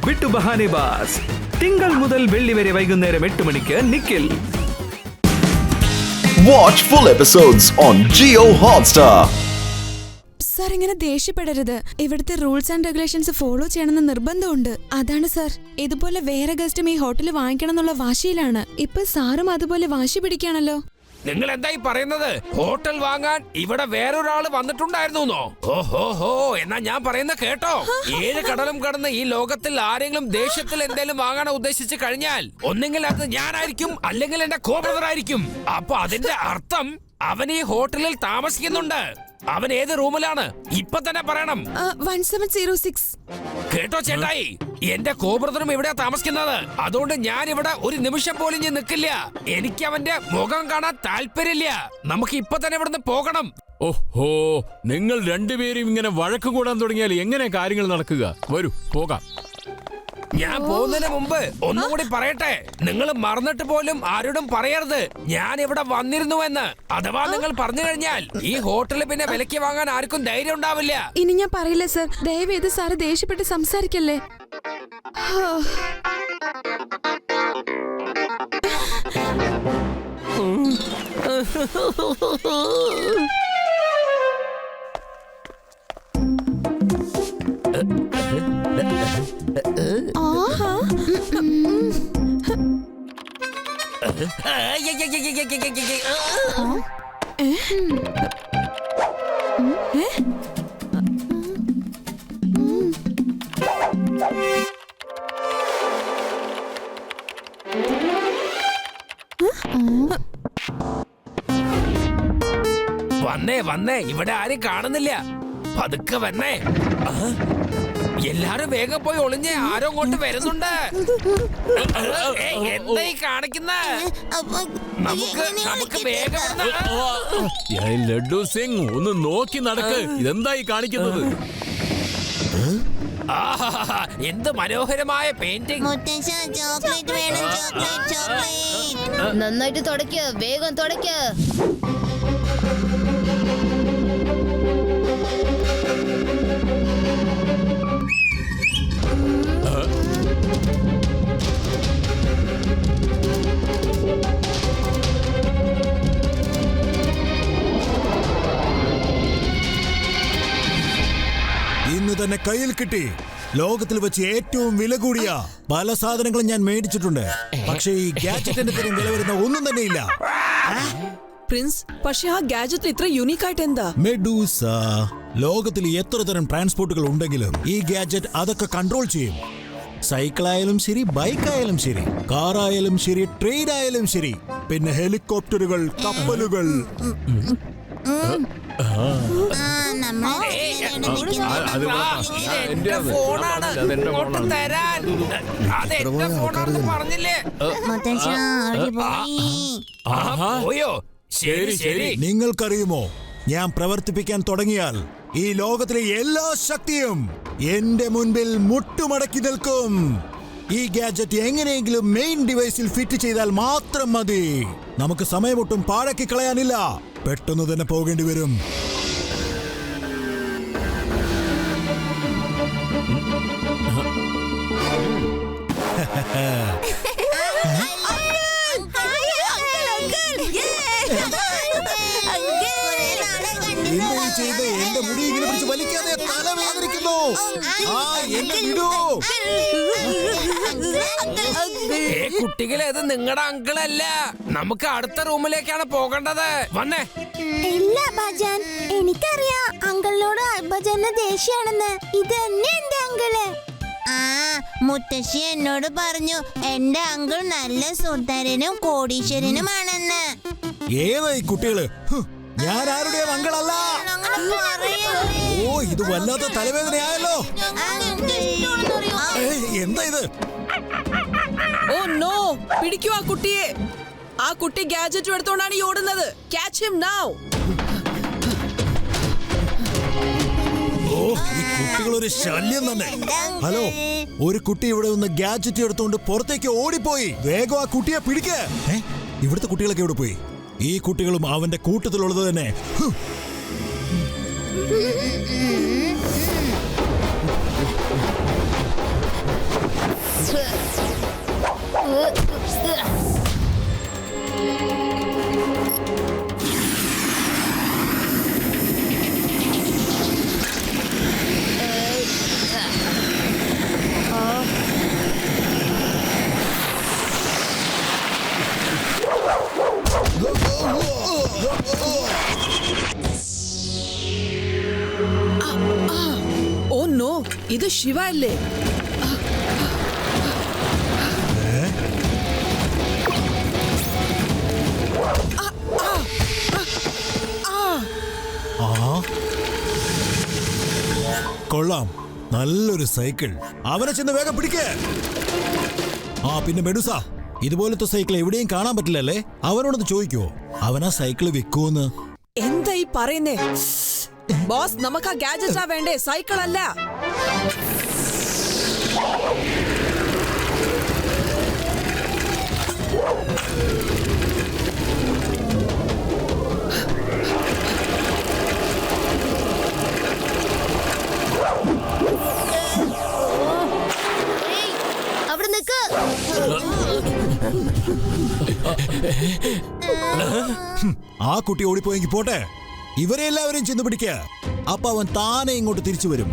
വിട്ടു ബഹാനെ ബാസ്. തിങ്കൾ മുതൽ വെള്ളി വരെ വൈകുന്നേരം 8 മണിക്ക് Nikhil. Watch full episodes on Jio Hotstar. Sir ഇങ്ങനെ ദേഷ്യപ്പെടരുത്. ഇവിടുത്തെ റൂൾസ് ആൻഡ് റെഗുലേഷൻസ് ഫോളോ ചെയ്യണമെന്ന് നിർബന്ധമുണ്ട്. അതാണ് സാർ. ഇതുപോലെ വേറെ ഗസ്റ്റും ഈ ഹോട്ടൽ വാങ്ങിക്കണം എന്നുള്ള വാശിയിലാണ്. ഇപ്പൊ സാറും അതുപോലെ വാശി പിടിക്കുകയാണല്ലോ. നിങ്ങൾ എന്തായി പറയുന്നത്? ഹോട്ടൽ വാങ്ങാൻ ഇവിടെ വേറൊരാള് വന്നിട്ടുണ്ടായിരുന്നോ? ഓഹോ, എന്നാ ഞാൻ പറയുന്ന കേട്ടോ. 7 കടലും കടന്ന് ഈ ലോകത്തിൽ ആരെങ്കിലും ദേഷ്യത്തിൽ എന്തെങ്കിലും വാങ്ങാൻ ഉദ്ദേശിച്ചു കഴിഞ്ഞാൽ ഒന്നെങ്കിൽ അത് ഞാനായിരിക്കും, അല്ലെങ്കിൽ എന്റെ കോ-ബ്രദർ ആയിരിക്കും. അപ്പൊ അതിന്റെ അർത്ഥം അവൻ ഈ ഹോട്ടലിൽ താമസിക്കുന്നുണ്ട്. അവൻ ഏത് റൂമിലാണ് ഇപ്പൊ തന്നെ പറയണം. 1706. കേട്ടോ ചേട്ടായി, എന്റെ കോ-ബ്രദറും ഇവിടെയാ താമസിക്കുന്നത്. അതുകൊണ്ട് ഞാൻ ഇവിടെ ഒരു നിമിഷം പോലും ഞാൻ നിൽക്കില്ല. എനിക്ക് അവന്റെ മുഖം കാണാൻ താല്പര്യമില്ല. നമുക്ക് ഇപ്പൊ തന്നെ ഇവിടുന്ന് പോകണം. ഓഹോ, നിങ്ങൾ രണ്ടുപേരും ഇങ്ങനെ വഴക്ക് കൂടാൻ തുടങ്ങിയാൽ എങ്ങനെ കാര്യങ്ങൾ നടക്കുക? വരൂ പോകാം. ഞാൻ പോകുന്നതിന് മുമ്പ് ഒന്നുകൂടി പറയട്ടെ, നിങ്ങൾ മറന്നിട്ട് പോലും ആരോടും പറയരുത് ഞാൻ ഇവിടെ വന്നിരുന്നുവെന്ന്. അഥവാ നിങ്ങൾ പറഞ്ഞു കഴിഞ്ഞാൽ ഈ ഹോട്ടലിൽ പിന്നെ വിലക്ക് വാങ്ങാൻ ആർക്കും ധൈര്യം ഉണ്ടാവില്ല. ഇനി ഞാൻ പറയില്ല സാർ. ദയവേത് സാറ് ദേഷ്യപ്പെട്ട് സംസാരിക്കല്ലേ. വന്നേ, ഇവിടെ ആരും കാണുന്നില്ല. പതുക്കെ വന്നേ. എല്ലാരും വേഗം പോയി ഒളിഞ്ഞേ, ആരോ അങ്ങോട്ട് വരുന്നുണ്ട്. എന്തായി കാണിക്കുന്ന? നമുക്ക് വേഗം ലഡ്ഡു സിംഗ്, ഒന്ന് നോക്കി നടക്ക്. ഇതെന്തായി കാണിക്കുന്നത്? എന്ത് മനോഹരമായ പെയിന്റിംഗ്. നന്നായിട്ട് തുടയ്ക്ക്, വേഗം തുടയ്ക്ക്. ഇന്ന് തന്നെ കയ്യിൽ കിട്ടി. ലോകത്തിൽ വെച്ച് ഏറ്റവും വില കൂടിയ പല സാധനങ്ങളും ഞാൻ മേടിച്ചിട്ടുണ്ട്. പക്ഷേ ഈ ഗാഡ്ജറ്റിന്റെ തരം വില വരുന്ന ഒന്നും തന്നെ ഇല്ല. പ്രിൻസ്, പക്ഷെ ആ ഗാഡ്ജറ്റ് ഇത്ര യൂണിക് ആയിട്ട് എന്താ? മെഡൂസ. ലോകത്തിൽ എത്ര തരം ട്രാൻസ്പോർട്ടുകൾ ഉണ്ടെങ്കിലും ഈ ഗാഡ്ജറ്റ് അതൊക്കെ കൺട്രോൾ ചെയ്യും. സൈക്കിളായാലും ശരി, ബൈക്കായാലും ശരി, കാറായാലും ശരി, ട്രെയിൻ ആയാലും ശരി, പിന്നെ ഹെലികോപ്റ്ററുകൾ, കപ്പലുകൾ. നിങ്ങൾക്കറിയുമോ, ഞാൻ പ്രവർത്തിപ്പിക്കാൻ തുടങ്ങിയാൽ ഈ ലോകത്തിലെ എല്ലാ ശക്തിയും എന്റെ മുൻപിൽ മുട്ടുമടക്കി നിൽക്കും. ഈ ഗാഡ്ജറ്റ് എങ്ങനെയെങ്കിലും മെയിൻ ഡിവൈസിൽ ഫിറ്റ് ചെയ്താൽ മാത്രം മതി. നമുക്ക് സമയമൊട്ടും പാഴാക്കി കളയാനില്ല. പെട്ടെന്ന് തന്നെ പോകേണ്ടി വരും. എന്റെ മുടി ഇങ്ങനെ പിടിച്ച് വലിക്കാതെ തലവേദനിക്കുന്നു. കുട്ടികളെ, ഇത് നിങ്ങളുടെ അങ്കിളല്ല. നമുക്ക് അടുത്ത റൂമിലേക്കാണ് പോകേണ്ടത്. വന്നേ. ഇല്ല ഭജൻ, എനിക്കറിയാം അങ്കിളിനോട് ഭജന് ദേഷ്യാണെന്ന്. ഇത് തന്നെ എന്റെ അങ്കിള്. മുത്തശ്ശി എന്നോട് പറഞ്ഞു എന്റെ അങ്കിൾ നല്ല സുന്ദരനും കോടീശ്വരനുമാണെന്ന്. ഏതായി കുട്ടികള്? ഞാൻ ആരുടെയും അങ്കിളല്ല. ഓ, ഇത് വല്ലാത്ത തലവേദനയായല്ലോ. എന്താ ഇത്? ഓ നോ, പിടിക്കൂ ആ കുട്ടിയെ. ആ കുട്ടി ഗാഡ്ജറ്റ് എടുത്തോണ്ടാണ് ഈ ഓടുന്നത്. Catch him now. ഓ, ഈ കുട്ടികളൊരു ശല്യം തന്നെ. ഹലോ, ഒരു കുട്ടി ഇവിടെ നിന്ന് ഗാഡ്ജറ്റ് എടുത്തുകൊണ്ട് പുറത്തേക്ക് ഓടിപ്പോയി. വേഗം ആ കുട്ടിയെ പിടിക്ക്. ഇവിടുത്തെ കുട്ടികളൊക്കെ എവിടെ പോയി? ഈ കുട്ടികളും അവന്റെ കൂട്ടത്തിലുള്ളത് തന്നെ. ഇത് ശിവ അല്ലേ? കൊള്ളാം, നല്ലൊരു സൈക്കിൾ. അവനെ ചെന്ന് വേഗം പിടിക്കേ. പിന്നെ മെഡുസ, ഇതുപോലത്തെ സൈക്കിൾ എവിടെയും കാണാൻ പറ്റില്ലല്ലേ? അവനോടൊന്ന് ചോദിക്കുവോ അവൻ ആ സൈക്കിൾ വിൽക്കുമെന്ന്? എന്താ ഈ പറയുന്നേ? ബോസ്, നമുക്ക് ആ ഗാഡ്ജറ്റാ വേണ്ടേ, സൈക്കിൾ അല്ല. അവിടെ നിക്ക്. ആ കുട്ടി ഓടിപ്പോയെങ്കിൽ പോട്ടെ, ഇവരെ എല്ലാവരും ചെന്ന് പിടിക്ക. അപ്പൊ അവൻ താനെ ഇങ്ങോട്ട് തിരിച്ചു വരും.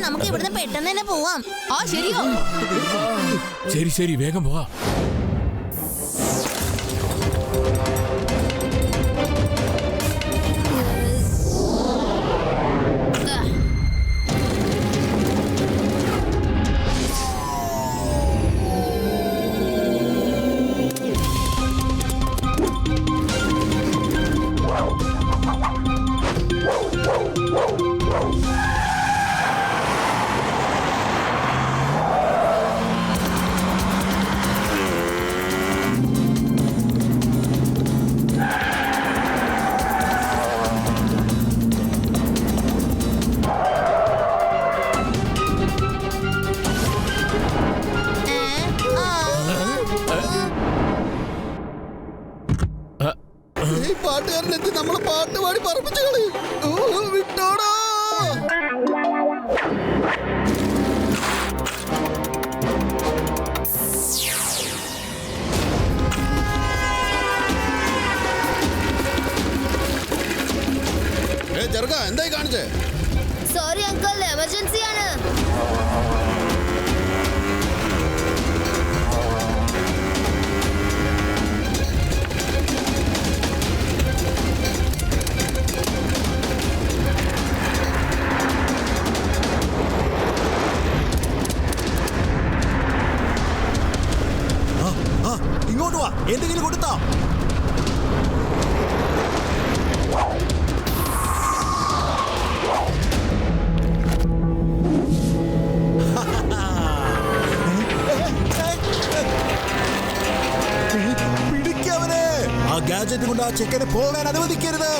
നമുക്ക് ഇവിടുന്ന് പെട്ടെന്ന് തന്നെ പോവാം. ശരിയോ? ശരി ശരി, വേഗം പോവാ. പാട്ടുകാരനെത്തി നമ്മളെ പാട്ട് പാടി പറപ്പിച്ചു കളയും. വിട്ടോടാ. ചെറുക്ക, എന്തായി കാണിച്ചേ? സോറി അങ്കിൾ, എമർജൻസി ആണ്. ഇങ്ങോട്ട് വാ, എന്തെങ്കിലും കൊടുത്താ. പിടിക്കവനെ. ആ ഗാഡ്ജറ്റ് കൊണ്ട് ആ ചെക്കനെ പോകാൻ അനുവദിക്കരുത്.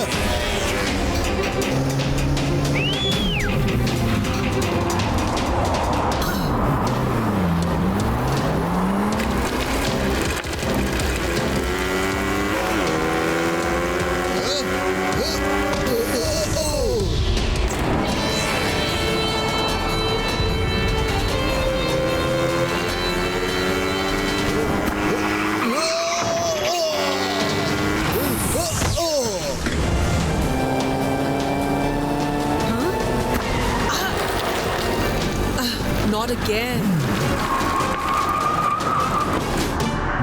Not again.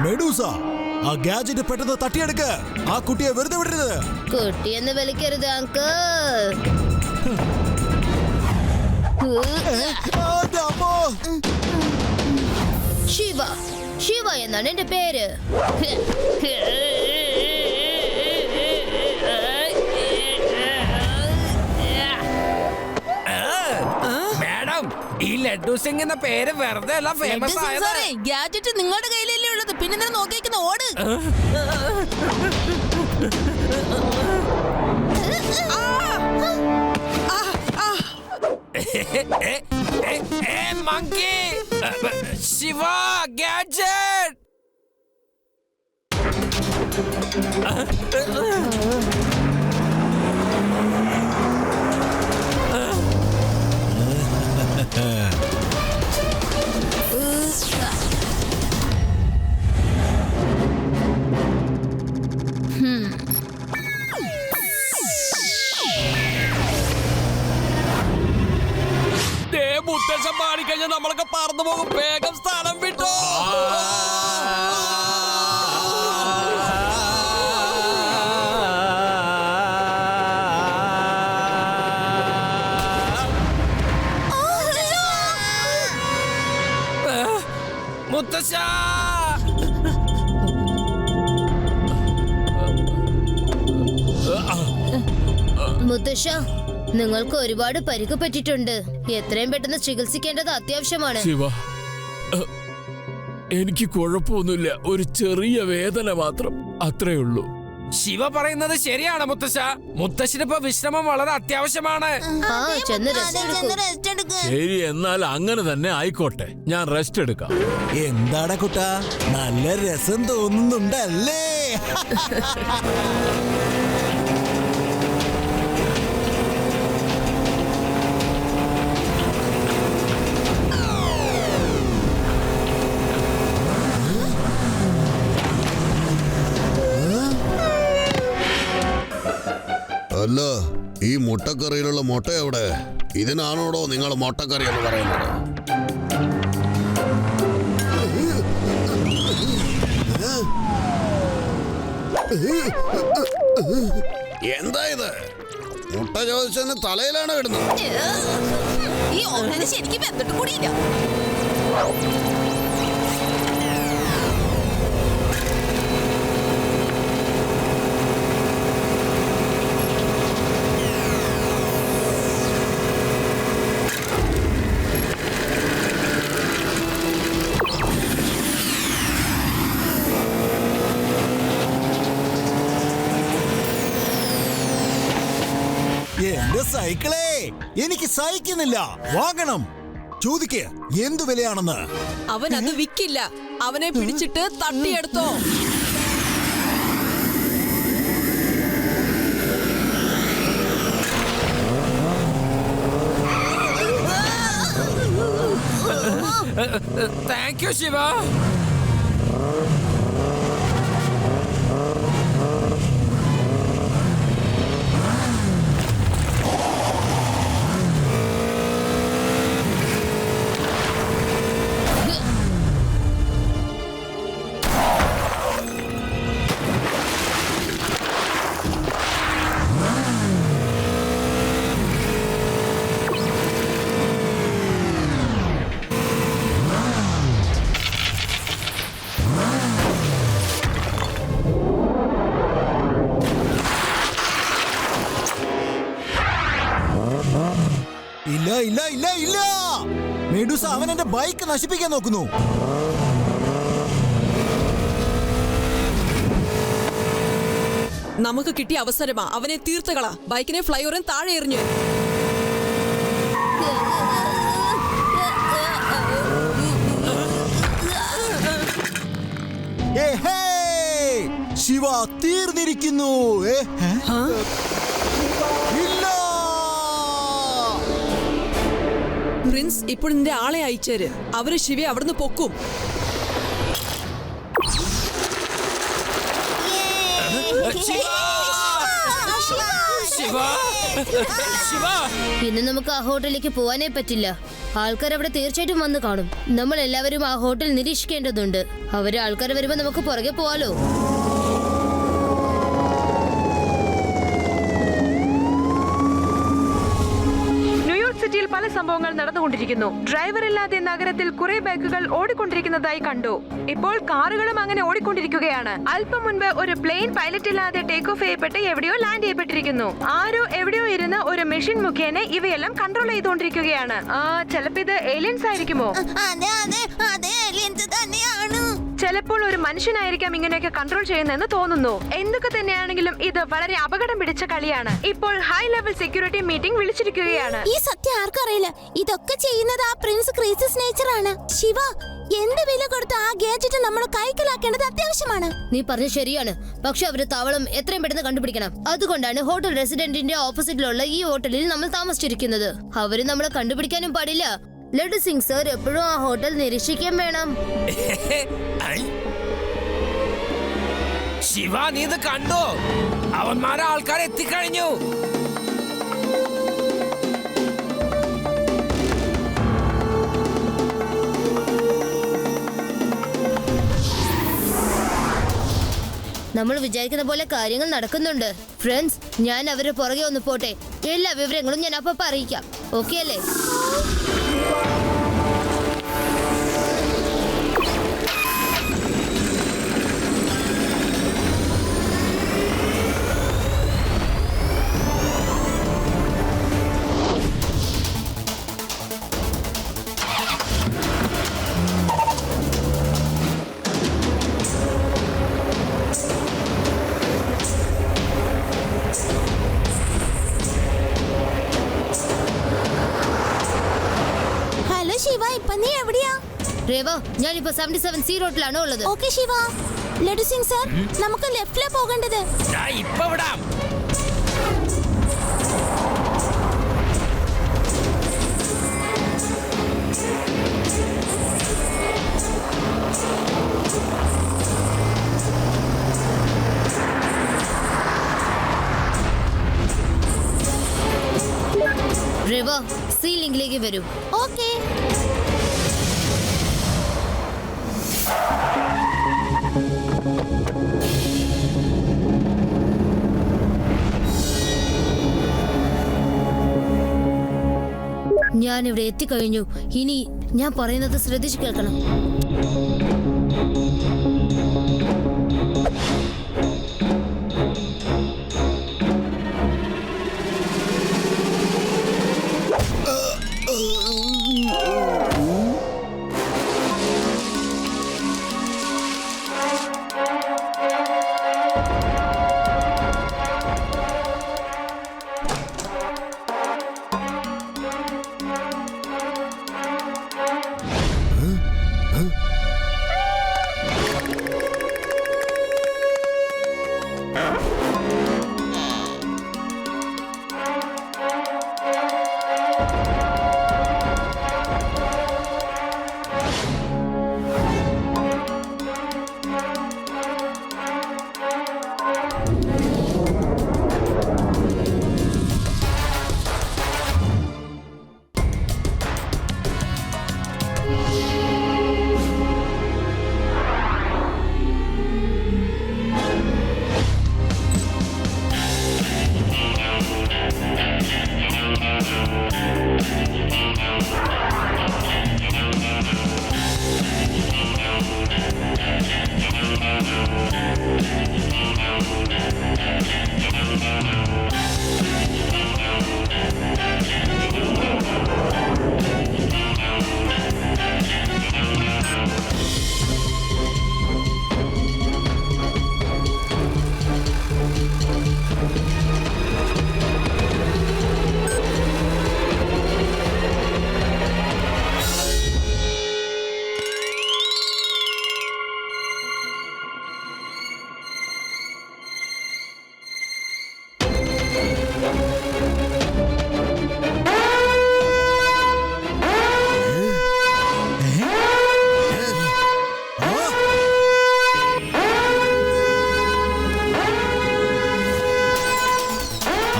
മെഡൂസ, ആ ഗാഡ്ജറ്റ് പെട്ടെന്ന് തട്ടിയെടുക്ക്. ആ കുട്ടിയെ വെറുതെ വിടരുത്. കുട്ടിയെന്ന് വിളിക്കരുത് അങ്കിൾ. ശിവ, ശിവ എന്നാണ് എന്റെ പേര്. മാഡം, ഈ ലഡ്ഡു സിംഗ് എന്ന പേര് വെറുതെ അല്ല ഫേമസ് ആയത്. ഗാഡ്ജറ്റ് നിങ്ങളുടെ കയ്യിലല്ലേ ഉള്ളത്, പിന്നെ നോക്കിയിരിക്കുന്ന ഓട്. Monkey Shiva gadget. മുത്തശ്ശൻ പാടിക്കഴിഞ്ഞാൽ നമ്മളൊക്കെ പറന്നു പോകും. വേഗം സ്ഥലം വിട്ടോ. മുത്തശ്ശ മുത്തശ്ശ, നിങ്ങൾക്ക് ഒരുപാട് പരിക്ക് പറ്റിയിട്ടുണ്ട്. എത്രയും പെട്ടെന്ന് ചികിത്സിക്കേണ്ടത് അത്യാവശ്യമാണ്. ശിവ, എനിക്ക് കുഴപ്പമൊന്നുമില്ല, ഒരു ചെറിയ വേദന മാത്രം, അത്രേ ഉള്ളൂ. ശിവ പറയുന്നത് ശരിയാണ് മുത്തശ്ശ. മുത്തശ്ശിനിപ്പോ വിശ്രമം വളരെ അത്യാവശ്യമാണ്. ആ, ചെന്ന് rest ചെന്ന് എടുക്കൂ. റെസ്റ്റ് എടുക്ക്. ശരി, എന്നാൽ അങ്ങനെ തന്നെ ആയിക്കോട്ടെ, ഞാൻ റെസ്റ്റ് എടുക്കാം. എന്താടാ കുട്ടാ, നല്ല രസം തോന്നുന്നുണ്ടല്ലേ? അല്ല, ഈ മുട്ടക്കറിയിലുള്ള മുട്ട എവിടെ? ഇതിനാണോടോ നിങ്ങൾ മുട്ടക്കറി എന്ന് പറയുന്നത്? എന്താ ഇത്? മുട്ട ചോദിച്ചതിന് തലയിലാണോ ഇടുന്നത്? ഈ ഓമന ശരിക്കും വെന്തിട്ട് കൂടിയില്ല. എന്റെ സൈക്കിളേ, എനിക്ക് സഹിക്കുന്നില്ല, വാങ്ങണം. ചോദിക്ക് എന്തു വിലയാണെന്ന്. അവൻ അത് വിക്കില്ല. അവനെ പിടിച്ചിട്ട് തട്ടിയെടുത്തോ. Thank you Shiva. ഇല്ല ഇല്ല ഇല്ല ഇല്ല, മെഡൂസ അവൻ എന്റെ ബൈക്ക് നശിപ്പിക്കാൻ നോക്കുന്നു. നമുക്ക് കിട്ടിയ അവസരമാ, അവനെ തീർത്തുകള. ബൈക്കിനെ ഫ്ലൈഓവറിന് താഴെ എറിഞ്ഞു. ശിവ തീർന്നിരിക്കുന്നു. ഇല്ല, പ്രിൻസ്, ഇപ്പോൾ നിന്റെ ആളെ അയച്ചേര്. അവര് ശിവയെ അവിടുന്ന് പൊക്കും. ഇന്ന് നമുക്ക് ആ ഹോട്ടലിലേക്ക് പോവാനേ പറ്റില്ല. ആൾക്കാർ അവിടെ തീർച്ചയായിട്ടും വന്ന് കാണും. നമ്മൾ എല്ലാവരും ആ ഹോട്ടൽ നിരീക്ഷിക്കേണ്ടതുണ്ട്. അവര് ആൾക്കാർ വരുമ്പോ നമുക്ക് പുറകെ പോവാലോ. സിറ്റിയിൽ പല സംഭവങ്ങൾ നടന്നുകൊണ്ടിരിക്കുന്നു. ഡ്രൈവറില്ലാതെ നഗരത്തിൽ കുറെ ബൈക്കുകൾ ഓടിക്കൊണ്ടിരിക്കുന്നതായി കണ്ടു. ഇപ്പോൾ കാറുകളും അങ്ങനെ ഓടിക്കൊണ്ടിരിക്കുകയാണ്. അല്പം മുൻപ് ഒരു പ്ലെയിൻ പൈലറ്റ് ഇല്ലാതെ ടേക്ക് ഓഫ് ചെയ്യപ്പെട്ട് എവിടെയോ ലാൻഡ് ചെയ്യപ്പെട്ടിരിക്കുന്നു. ആരോ എവിടെയോ ഇരുന്ന് ഒരു മെഷീൻ മുഖേന ഇവയെല്ലാം കൺട്രോൾ ചെയ്തുകൊണ്ടിരിക്കുകയാണ്. ചിലപ്പോ ഇത് ഏലിയൻസ് ആയിരിക്കുമോ? അതെ അതെ അതെ, ഏലിയൻസ് തന്നെയാണ്. ചിലപ്പോൾ ഒരു മനുഷ്യനായിരിക്കാം ഇങ്ങനെയൊക്കെ കൺട്രോൾ ചെയ്യുന്നതെന്ന് തോന്നുന്നു. എന്തൊക്കെ തന്നെയാണെങ്കിലും ഇത് വളരെ അപകടം പിടിച്ച കളിയാണ്. ഇപ്പോൾ ഹൈ ലെവൽ സെക്യൂരിറ്റി മീറ്റിംഗ് വിളിച്ചിരിക്കുകയാണ്. ഈ സത്യം ആർക്കറിയില്ല. ഇതൊക്കെ ചെയ്യുന്നത് ആ പ്രിൻസ് ക്രീസസ് നേച്ചറാണ്. ശിവ, എന്ത് വില കൊടുത്ത് ആ ഗാഡ്ജറ്റ് നമ്മൾ കൈക്കലാക്കേണ്ടത് അത്യാവശ്യമാണ്. നീ പറഞ്ഞ ശരിയാണ്. പക്ഷെ അവര് താവളം എത്രയും പെട്ടെന്ന് കണ്ടുപിടിക്കണം. അതുകൊണ്ടാണ് ഹോട്ടൽ റെസിഡന്റിന്റെ ഓപ്പോസിറ്റിലുള്ള ഈ ഹോട്ടലിൽ നമ്മൾ താമസിച്ചിരിക്കുന്നത്. അവര് നമ്മളെ കണ്ടുപിടിക്കാനും പാടില്ല. ലഡു സിംഗ് സർ എപ്പോഴും ആ ഹോട്ടൽ നിരീക്ഷിക്കാൻ വേണം. ശിവ, നീ ഇത് കണ്ടോ? അവന്മാരെ ആൾക്കാർ എത്തിക്കഴിഞ്ഞു. നമ്മൾ വിചാരിക്കുന്ന പോലെ കാര്യങ്ങൾ നടക്കുന്നുണ്ട്. ഫ്രണ്ട്സ്, ഞാൻ അവരുടെ പുറകെ ഒന്ന് പോട്ടെ. എല്ലാ വിവരങ്ങളും ഞാൻ അപ്പൊ അറിയിക്കാം. ഓക്കെ അല്ലേ? ശിവ, ഇപ്പൊ നീ എവിടെയാ? രേവ, ഞാനിപ്പോ 77C റോഡിലാണ് ഉള്ളത്. ഓക്കെ ശിവ. ലഡു സിംഗ് സർ, നമുക്ക് ലെഫ്റ്റിലാ പോകേണ്ടത്. ഇപ്പൊ വിടാം. രേവ, സീലിംഗിലേക്ക് വരൂ. ഓക്കെ. ഞാൻ ഇവിടെ എത്തിക്കഴിഞ്ഞു. ഇനി ഞാൻ പറയുന്നത് ശ്രദ്ധിച്ചു കേൾക്കണം.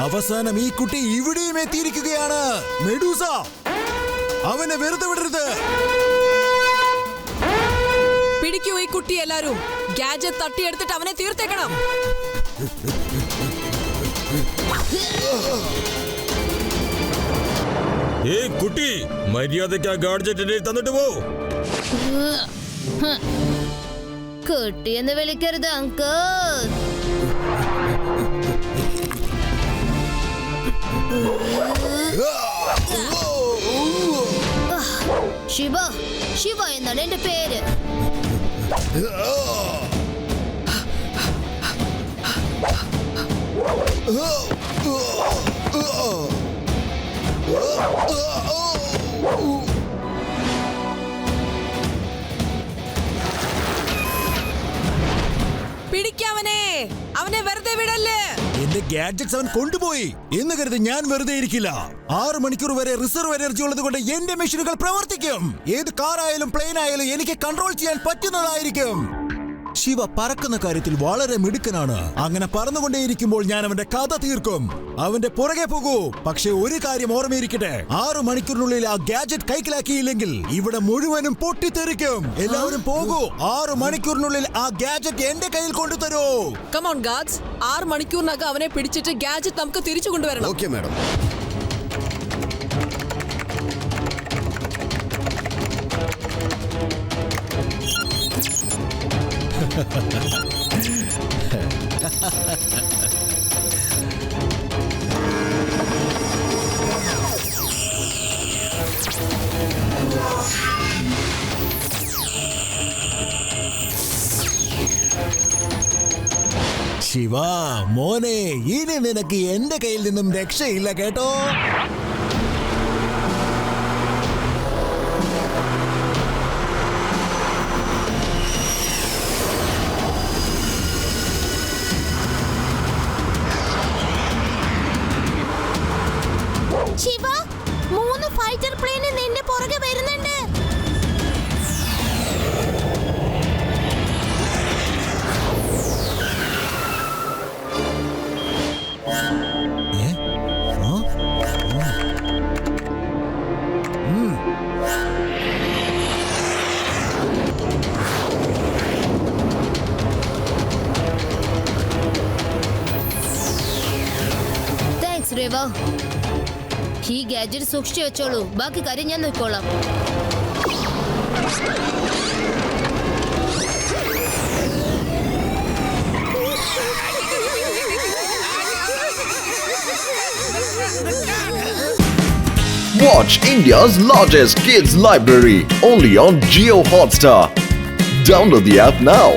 അവസാനം ഈ കുട്ടി ഇവിടെയും എത്തിയിരിക്കുകയാണ്. മെഡൂസ, അവനെ വെറുതെ വിടരുത്. പിടിക്കൂ ഈ കുട്ടി. എല്ലാരും ഗാഡ്ജറ്റ് തട്ടിയെടുത്തിട്ട് അവനെ തീർത്തേക്കണം. കുട്ടി, മര്യാദയ്ക്ക് ആ ഗാഡ്ജറ്റ് തന്നിട്ട് പോ. കുട്ടിയെന്ന് വിളിക്കരുത് അങ്കിൾ. ശിവ, ശിവ എന്നാണ് എന്റെ പേര്. പിടിക്കവനെ, അവനെ വെറുതെ വിടല്ലേ. എന്റെ ഗാഡ്ജറ്റ്സ് അവൻ കൊണ്ടുപോയി എന്ന് കരുതി ഞാൻ വെറുതെ ഇരിക്കില്ല. 6 മണിക്കൂർ വരെ റിസർവ് എനർജി ഉള്ളത് കൊണ്ട് എന്റെ മെഷീനുകൾ പ്രവർത്തിക്കും. ഏത് കാറായാലും പ്ലെയിൻ ആയാലും എനിക്ക് കൺട്രോൾ ചെയ്യാൻ പറ്റുന്നതായിരിക്കും. ശിവ പറക്കുന്ന കാര്യത്തിൽ വളരെ മിടുക്കനാണ്. അങ്ങനെ പറന്നുകൊണ്ടേയിരിക്കുമ്പോൾ ഞാൻ അവന്റെ കഥ തീർക്കും. അവന്റെ പുറകെ പോകൂ. പക്ഷെ ഒരു കാര്യം ഓർമ്മയിരിക്കട്ടെ, 6 മണിക്കൂറിനുള്ളിൽ ആ ഗാഡ്ജറ്റ് കൈക്കലാക്കിയില്ലെങ്കിൽ ഇവിടെ മുഴുവനും പൊട്ടിത്തെറിക്കും. എല്ലാവരും പോകൂ. 6 മണിക്കൂറിനുള്ളിൽ ആ ഗാഡ്ജറ്റ് എന്റെ കയ്യിൽ കൊണ്ടുതരൂ. കം ഓൺ ഗാർഡ്സ്, 6 മണിക്കൂറിനകം അവനെ പിടിച്ചിട്ട് ഗാഡ്ജറ്റ് നമുക്ക് തിരിച്ചു കൊണ്ടുവരണം. Okay madam. ശിവ മോനെ, ഇനി നിനക്ക് എന്റെ കയ്യിൽ നിന്നും രക്ഷയില്ല കേട്ടോ. ശിവ, 3 ഫൈറ്റർ പ്ലെയിൻ നിന്റെ പുറകെ വരുന്നുണ്ട്. താങ്ക്സ് രേവ. ഈ ഗാഡ്ജറ്റ് സൂക്ഷിച്ചു വെച്ചോളൂ. ബാക്കി കാര്യം ഞാൻ നോക്കിക്കോളാം. Watch India's largest kids library only on Jio Hotstar. Download the app now.